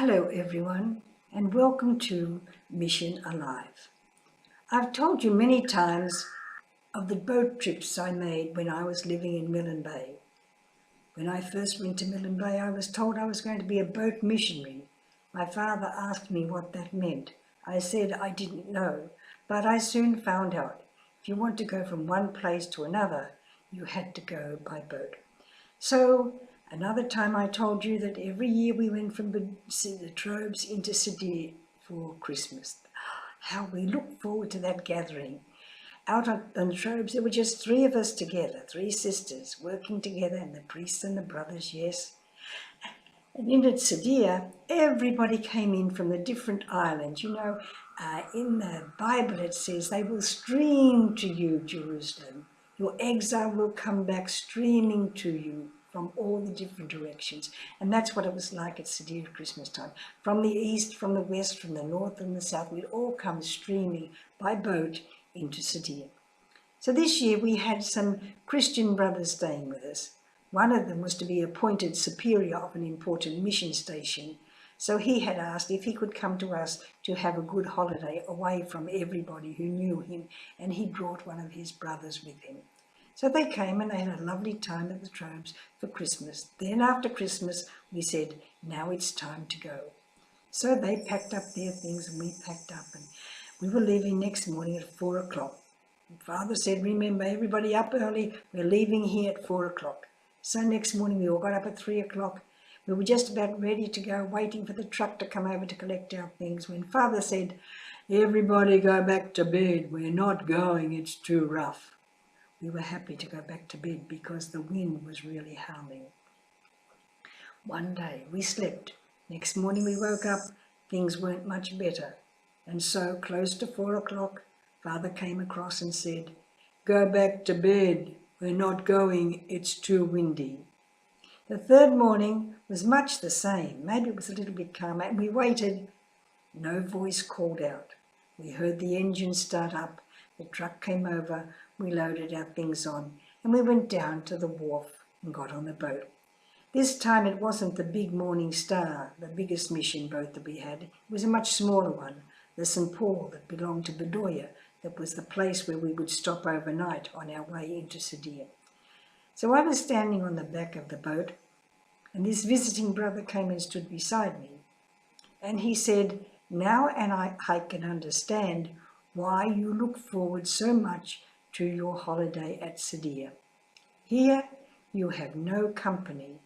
Hello everyone and welcome to Mission Alive. I've told you many times of the boat trips I made when I was living in Milne Bay. When I first went to Milne Bay, I was told I was going to be a boat missionary. My father asked me what that meant. I said I didn't know, but I soon found out. If you want to go from one place to another, you had to go by boat. So another time I told you that every year we went from the Trobes into Sydney for Christmas. How we looked forward to that gathering. Out on the Trobes, there were just three of us together, three sisters working together, and the priests and the brothers, yes. And in Sadia, everybody came in from the different islands. In the Bible it says, they will stream to you, Jerusalem. Your exile will come back streaming to you from all the different directions. And that's what it was like at Sadia at Christmas time. From the east, from the west, from the north and the south, we'd all come streaming by boat into Sadia. So this year we had some Christian brothers staying with us. One of them was to be appointed superior of an important mission station. So he had asked if he could come to us to have a good holiday away from everybody who knew him, and he brought one of his brothers with him. So they came and they had a lovely time at the Trobes for Christmas. Then after Christmas, we said, now it's time to go. So they packed up their things and we packed up, and we were leaving next morning at 4 o'clock. Father said, remember, everybody up early, we're leaving here at 4 o'clock. So next morning we all got up at 3 o'clock. We were just about ready to go, waiting for the truck to come over to collect our things, when Father said, everybody go back to bed, we're not going, it's too rough. We were happy to go back to bed because the wind was really howling. One day we slept. Next morning we woke up, things weren't much better. And so close to 4 o'clock, Father came across and said, go back to bed, we're not going, it's too windy. The third morning was much the same. Maybe it was a little bit calmer, and we waited. No voice called out. We heard the engine start up. The truck came over. We loaded our things on, and we went down to the wharf and got on the boat. This time it wasn't the big Morning Star, the biggest mission boat that we had. It was a much smaller one, the St. Paul, that belonged to Bedoya. That was the place where we would stop overnight on our way into Sadia. So I was standing on the back of the boat, and this visiting brother came and stood beside me. And he said, now I can understand why you look forward so much to your holiday at Sadia. Here you have no company.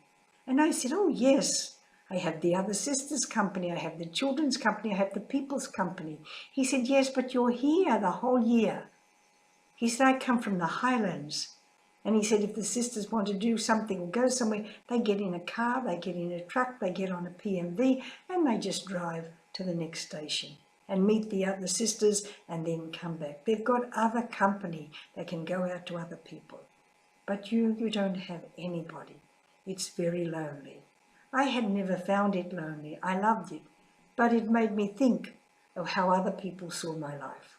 And I said, oh yes, I have the other sisters' company, I have the children's company, I have the people's company. He said, yes, but you're here the whole year. He said, I come from the highlands. And he said, if the sisters want to do something or go somewhere, they get in a car, they get in a truck, they get on a PMV, and they just drive to the next station and meet the other sisters and then come back. They've got other company. They can go out to other people. But you don't have anybody. It's very lonely. I had never found it lonely. I loved it, but it made me think of how other people saw my life.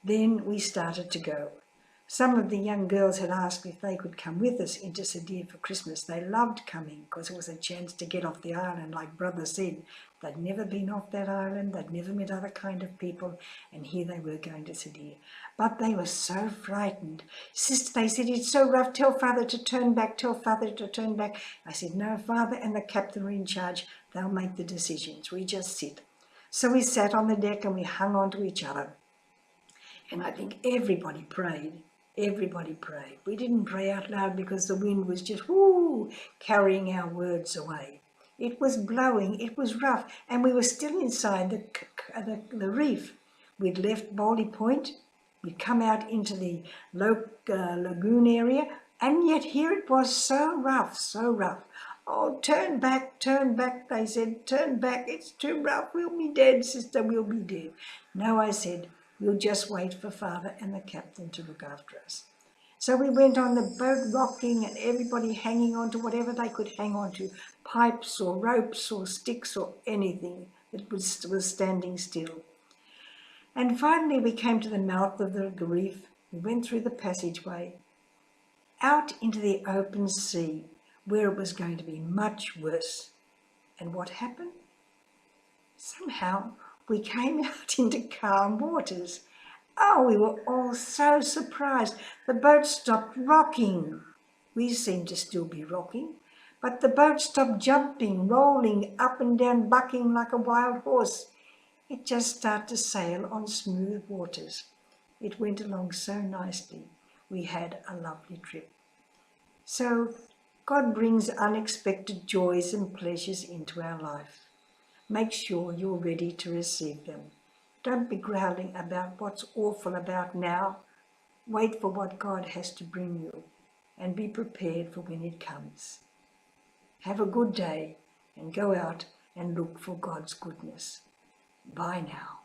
Then we started to go. Some of the young girls had asked if they could come with us into Sadia for Christmas. They loved coming because it was a chance to get off the island, like Brother said. They'd never been off that island, they'd never met other kind of people, and here they were going to Sadia. But they were so frightened. Sister, they said, it's so rough, tell Father to turn back, tell Father to turn back. I said, no, Father and the captain are in charge. They'll make the decisions. We just sit. So we sat on the deck and we hung on to each other. And I think everybody prayed. Everybody prayed. We didn't pray out loud because the wind was just, whoo, carrying our words away. It was blowing, it was rough, and we were still inside the reef. We'd left Bowley Point, we'd come out into the lagoon area, and yet here it was so rough, so rough. Oh, turn back, they said, turn back, it's too rough, we'll be dead, sister, we'll be dead. No, I said, we'll just wait for Father and the captain to look after us. So we went on the boat rocking and everybody hanging on to whatever they could hang on to, pipes or ropes or sticks or anything that was standing still. And finally we came to the mouth of the reef. We went through the passageway out into the open sea where it was going to be much worse. And what happened? Somehow we came out into calm waters. Oh, we were all so surprised. The boat stopped rocking. We seemed to still be rocking, but the boat stopped jumping, rolling up and down, bucking like a wild horse. It just started to sail on smooth waters. It went along so nicely. We had a lovely trip. So God brings unexpected joys and pleasures into our life. Make sure you're ready to receive them. Don't be growling about what's awful about now. Wait for what God has to bring you and be prepared for when it comes. Have a good day and go out and look for God's goodness. Bye now.